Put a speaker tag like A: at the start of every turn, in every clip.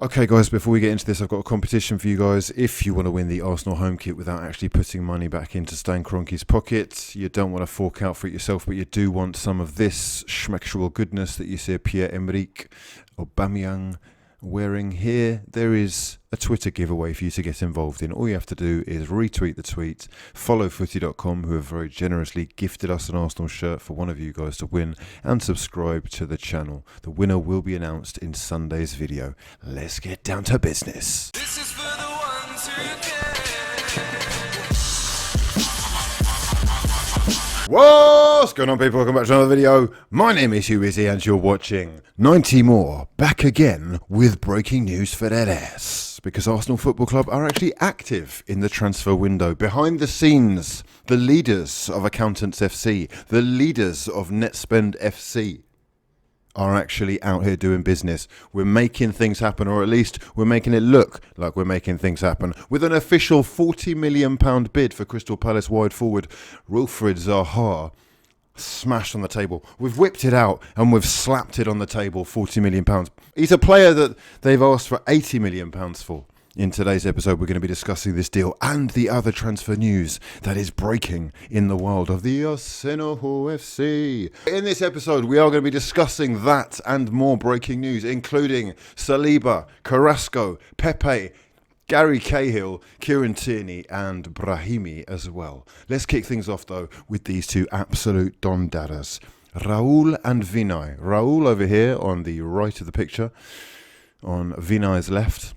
A: Okay, guys, before we get into this, I've got a competition for you guys. If you want to win the Arsenal home kit without actually putting money back into Stan Kroenke's pocket, you don't want to fork out for it yourself, but you do want some of this schmexual goodness that you see Pierre-Emerick Aubameyang wearing here. There is a Twitter giveaway for you to get involved in. All you have to do is retweet the tweet, follow footy.com, who have very generously gifted us an Arsenal shirt for one of you guys to win, and subscribe to the channel. The winner will be announced in Sunday's video. Let's get down to business.
B: This is for the ones who care.
A: What's going on, people? Welcome back to another video. My name is hughwizzy and you're watching 90 More, back again with breaking news for that ass. Because Arsenal Football Club are actually active in the transfer window. Behind the scenes, the leaders of Accountants FC, the leaders of Netspend FC are actually out here doing business. We're making things happen, or at least we're making it look like we're making things happen, with an official £40 million bid for Crystal Palace wide forward Wilfried Zaha smashed on the table. We've whipped it out and we've slapped it on the table, £40 million. He's a player that they've asked for £80 million for. In today's episode, we're going to be discussing this deal and the other transfer news that is breaking in the world of the Arsenal FC. In this episode, we are going to be discussing that and more breaking news, including Saliba, Carrasco, Pepe, Gary Cahill, Kieran Tierney and Brahimi as well. Let's kick things off, though, with these two absolute Don Dadas, Raul and Vinay. Raul over here on the right of the picture, on Vinay's left,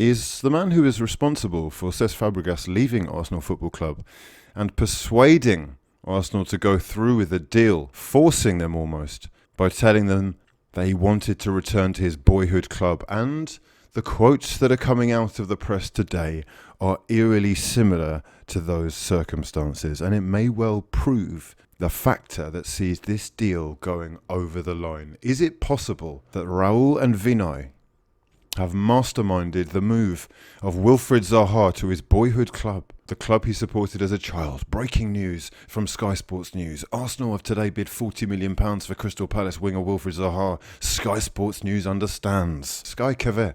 A: is the man who is responsible for Cesc Fabregas leaving Arsenal Football Club and persuading Arsenal to go through with the deal, forcing them almost, by telling them that he wanted to return to his boyhood club. And the quotes that are coming out of the press today are eerily similar to those circumstances, and it may well prove the factor that sees this deal going over the line. Is it possible that Raul and Vinay have masterminded the move of Wilfried Zaha to his boyhood club, the club he supported as a child? Breaking news from Sky Sports News. Arsenal have today bid £40 million for Crystal Palace winger Wilfried Zaha. Sky Sports News understands. Sky Cavet.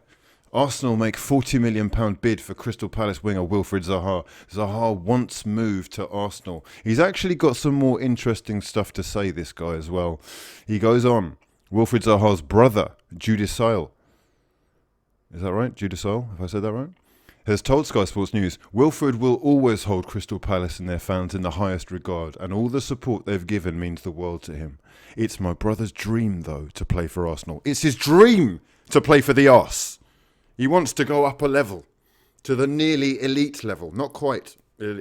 A: Arsenal make £40 million bid for Crystal Palace winger Wilfried Zaha. Zaha once moved to Arsenal. He's actually got some more interesting stuff to say, this guy, as well. He goes on. Wilfried Zaha's brother, Judicial, is that right? Judicial, have I said that right? Has told Sky Sports News, Wilfried will always hold Crystal Palace and their fans in the highest regard, and all the support they've given means the world to him. It's my brother's dream, though, to play for Arsenal. It's his dream to play for the Ars. He wants to go up a level, to the nearly elite level. Not quite.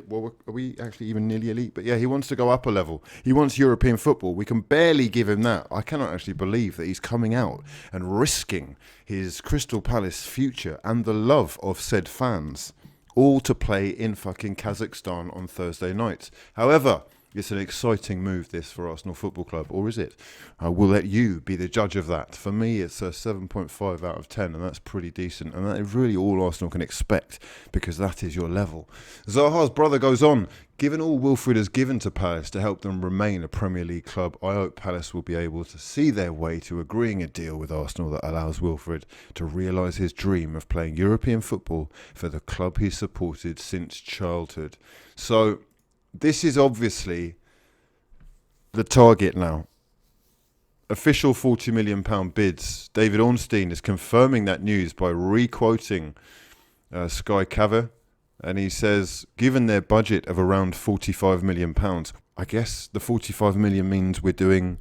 A: Well, are we actually even nearly elite? But yeah, he wants to go up a level. He wants European football. We can barely give him that. I cannot actually believe that he's coming out and risking his Crystal Palace future and the love of said fans, all to play in fucking Kazakhstan on Thursday nights. However, it's an exciting move, this, for Arsenal Football Club, or is it? I will let you be the judge of that. For me, it's a 7.5 out of 10, and that's pretty decent, and that is really all Arsenal can expect, because that is your level. Zaha's brother goes on, given all Wilfried has given to Palace to help them remain a Premier League club, I hope Palace will be able to see their way to agreeing a deal with Arsenal that allows Wilfried to realise his dream of playing European football for the club he supported since childhood. So this is obviously the target now. Official £40 million bids. David Ornstein is confirming that news by re-quoting Sky Caver. And he says, given their budget of around £45 million, I guess the 45 million means we're doing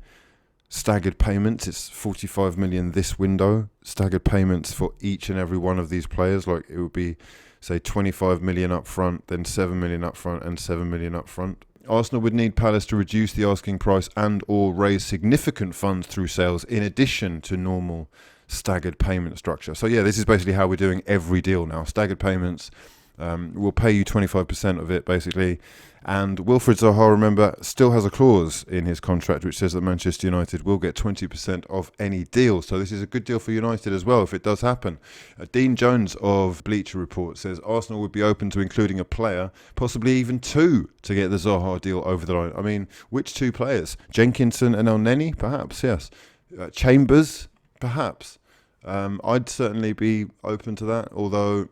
A: staggered payments. It's 45 million this window, staggered payments for each and every one of these players. Like it would be, say, 25 million up front, then 7 million up front and 7 million up front. Arsenal would need Palace to reduce the asking price and or raise significant funds through sales in addition to normal staggered payment structure. So yeah, this is basically how we're doing every deal now. Staggered payments. We'll pay you 25% of it, basically. And Wilfried Zaha, remember, still has a clause in his contract which says that Manchester United will get 20% of any deal. So this is a good deal for United as well if it does happen. Dean Jones of Bleacher Report says Arsenal would be open to including a player, possibly even two, to get the Zaha deal over the line. I mean, which two players? Jenkinson and El Neni, perhaps, yes. Chambers, perhaps. I'd certainly be open to that, although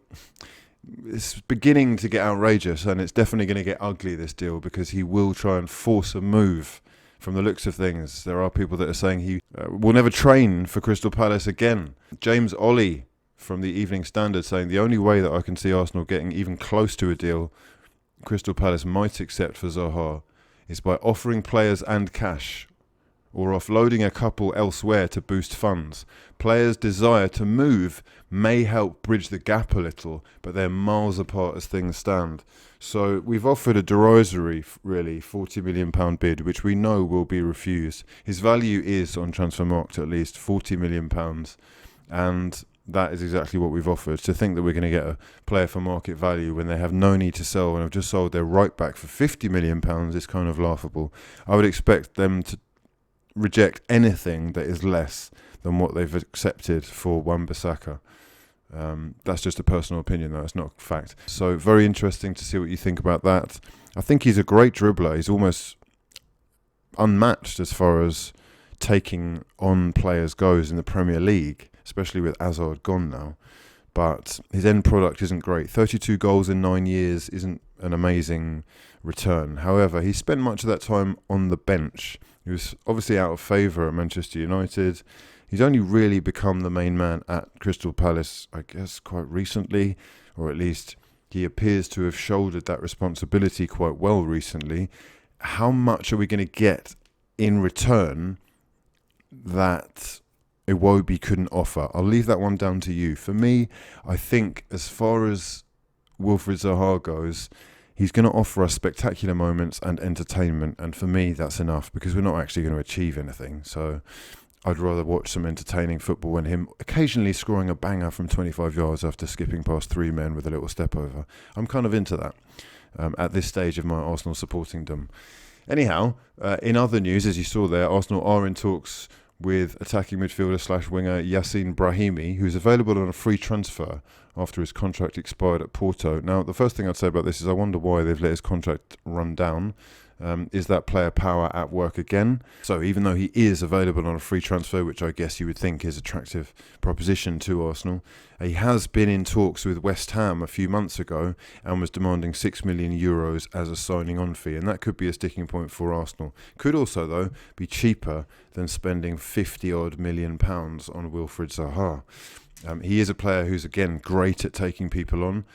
A: it's beginning to get outrageous, and it's definitely going to get ugly, this deal, because he will try and force a move. From the looks of things, there are people that are saying he will never train for Crystal Palace again. James Ollie from the Evening Standard saying the only way that I can see Arsenal getting even close to a deal Crystal Palace might accept for Zaha is by offering players and cash, or offloading a couple elsewhere to boost funds. Players' desire to move may help bridge the gap a little, but they're miles apart as things stand. So we've offered a derisory, really, £40 million bid, which we know will be refused. His value is, on Transfermarkt at least, £40 million, and that is exactly what we've offered. To think that we're going to get a player for market value when they have no need to sell and have just sold their right back for £50 million is kind of laughable. I would expect them to reject anything that is less than what they've accepted for Wan-Bissaka. That's just a personal opinion, though. It's not fact. So very interesting to see what you think about that. I think he's a great dribbler. He's almost unmatched as far as taking on players goes in the Premier League, especially with Hazard gone now. But his end product isn't great. 32 goals in 9 years isn't an amazing return. However, he spent much of that time on the bench. He was obviously out of favour at Manchester United. He's only really become the main man at Crystal Palace, I guess, quite recently, or at least he appears to have shouldered that responsibility quite well recently. How much are we going to get in return that Iwobi couldn't offer? I'll leave that one down to you. For me, I think as far as Wilfried Zaha goes, he's going to offer us spectacular moments and entertainment, and for me that's enough, because we're not actually going to achieve anything. So I'd rather watch some entertaining football and him occasionally scoring a banger from 25 yards after skipping past three men with a little step over. I'm kind of into that at this stage of my Arsenal supportingdom. Anyhow, in other news, as you saw there, Arsenal are in talks with attacking midfielder / winger Yacine Brahimi, who's available on a free transfer after his contract expired at Porto. Now, the first thing I'd say about this is I wonder why they've let his contract run down. Is that player power at work again? So even though he is available on a free transfer, which I guess you would think is an attractive proposition to Arsenal, he has been in talks with West Ham a few months ago and was demanding €6 million as a signing on fee, and that could be a sticking point for Arsenal. Could also, though, be cheaper than spending £50 million on Wilfried Zaha. He is a player who's, again, great at taking people on.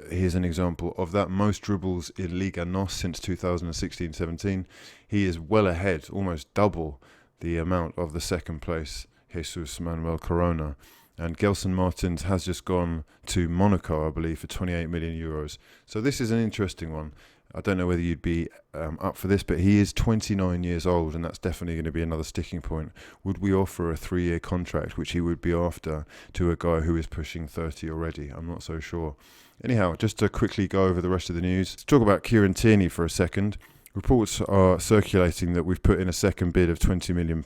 A: Here's an example of that. Most dribbles in Liga NOS since 2016-17. He is well ahead, almost double the amount of the second place Jesus Manuel Corona. And Gelson Martins has just gone to Monaco, I believe, for €28 million. So this is an interesting one. I don't know whether you'd be up for this, but he is 29 years old, and that's definitely going to be another sticking point. Would we offer a 3-year contract, which he would be after, to a guy who is pushing 30 already? I'm not so sure. Anyhow, just to quickly go over the rest of the news, let's talk about Kieran Tierney for a second. Reports are circulating that we've put in a second bid of £20 million.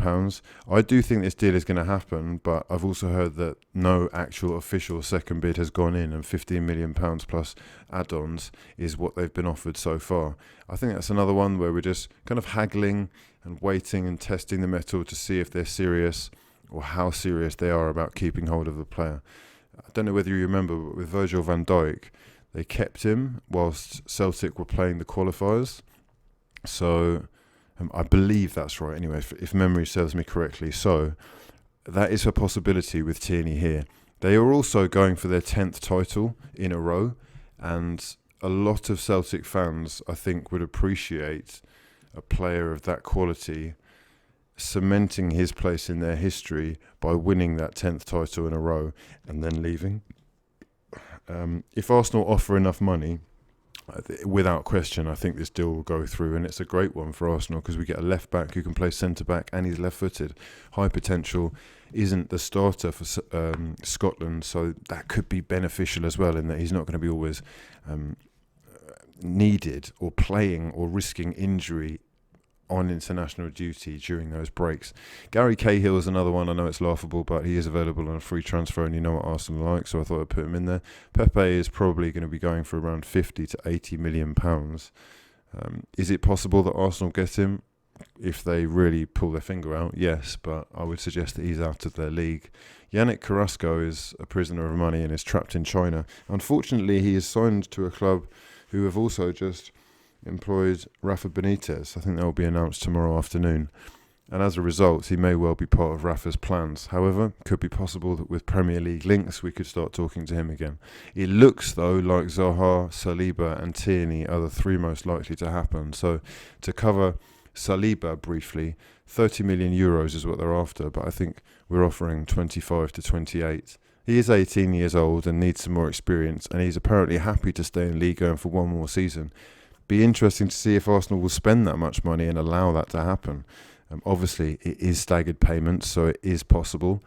A: I do think this deal is going to happen, but I've also heard that no actual official second bid has gone in, and £15 million plus add-ons is what they've been offered so far. I think that's another one where we're just kind of haggling and waiting and testing the mettle to see if they're serious or how serious they are about keeping hold of the player. I don't know whether you remember, but with Virgil van Dijk, they kept him whilst Celtic were playing the qualifiers. So I believe that's right anyway, if memory serves me correctly. So that is a possibility with Tierney here. They are also going for their 10th title in a row, and a lot of Celtic fans, I think, would appreciate a player of that quality cementing his place in their history by winning that 10th title in a row and then leaving. If Arsenal offer enough money, without question, I think this deal will go through, and it's a great one for Arsenal because we get a left back who can play centre back and he's left footed. High potential, isn't the starter for Scotland, so that could be beneficial as well, in that he's not going to be always needed or playing or risking injury on international duty during those breaks. Gary Cahill is another one. I know it's laughable, but he is available on a free transfer, and you know what Arsenal like, so I thought I'd put him in there. Pepe is probably going to be going for around 50 to 80 million pounds. Is it possible that Arsenal get him? If they really pull their finger out, yes, but I would suggest that he's out of their league. Yannick Carrasco is a prisoner of money and is trapped in China. Unfortunately, he is signed to a club who have also just employed Rafa Benitez. I think that will be announced tomorrow afternoon. And as a result, he may well be part of Rafa's plans. However, it could be possible that with Premier League links, we could start talking to him again. It looks, though, like Zaha, Saliba and Tierney are the three most likely to happen. So, to cover Saliba briefly, 30 million euros is what they're after, but I think we're offering 25 to 28. He is 18 years old and needs some more experience, and he's apparently happy to stay in Ligue 1 for one more season. Be interesting to see if Arsenal will spend that much money and allow that to happen. Obviously, it is staggered payments, so it is possible.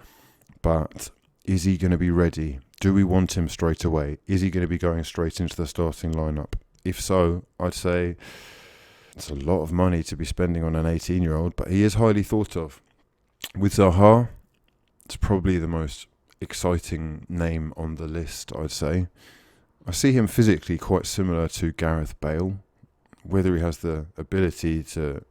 A: But is he going to be ready? Do we want him straight away? Is he going to be going straight into the starting lineup? If so, I'd say it's a lot of money to be spending on an 18-year-old, but he is highly thought of. With Zaha, it's probably the most exciting name on the list, I'd say. I see him physically quite similar to Gareth Bale. Whether he has the ability to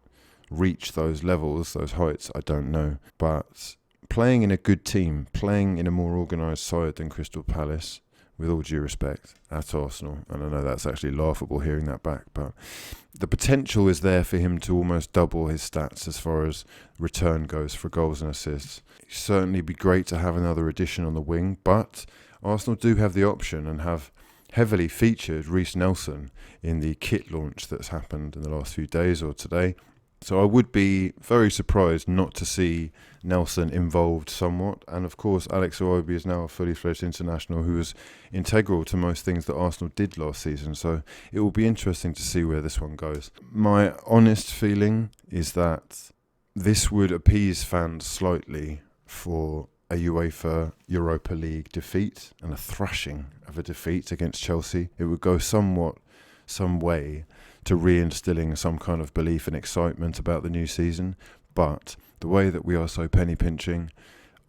A: reach those levels, those heights, I don't know. But playing in a good team, playing in a more organised side than Crystal Palace, with all due respect, at Arsenal, and I know that's actually laughable hearing that back, but the potential is there for him to almost double his stats as far as return goes for goals and assists. It'd certainly be great to have another addition on the wing, but Arsenal do have the option and have heavily featured Reece Nelson in the kit launch that's happened in the last few days or today. So I would be very surprised not to see Nelson involved somewhat. And of course, Alex Iwobi is now a fully fledged international who was integral to most things that Arsenal did last season. So it will be interesting to see where this one goes. My honest feeling is that this would appease fans slightly for a UEFA Europa League defeat and a thrashing of a defeat against Chelsea. It would go some way to reinstilling some kind of belief and excitement about the new season. But the way that we are so penny pinching,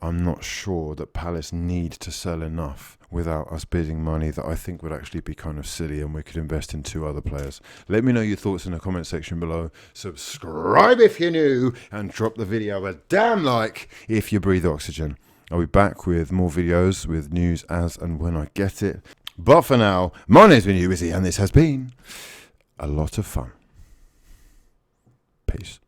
A: I'm not sure that Palace need to sell enough without us bidding money that I think would actually be kind of silly, and we could invest in two other players. Let me know your thoughts in the comment section below. Subscribe if you're new, and drop the video a damn like if you breathe oxygen. I'll be back with more videos with news as and when I get it. But for now, my name's been hughwizzy, and this has been a lot of fun. Peace.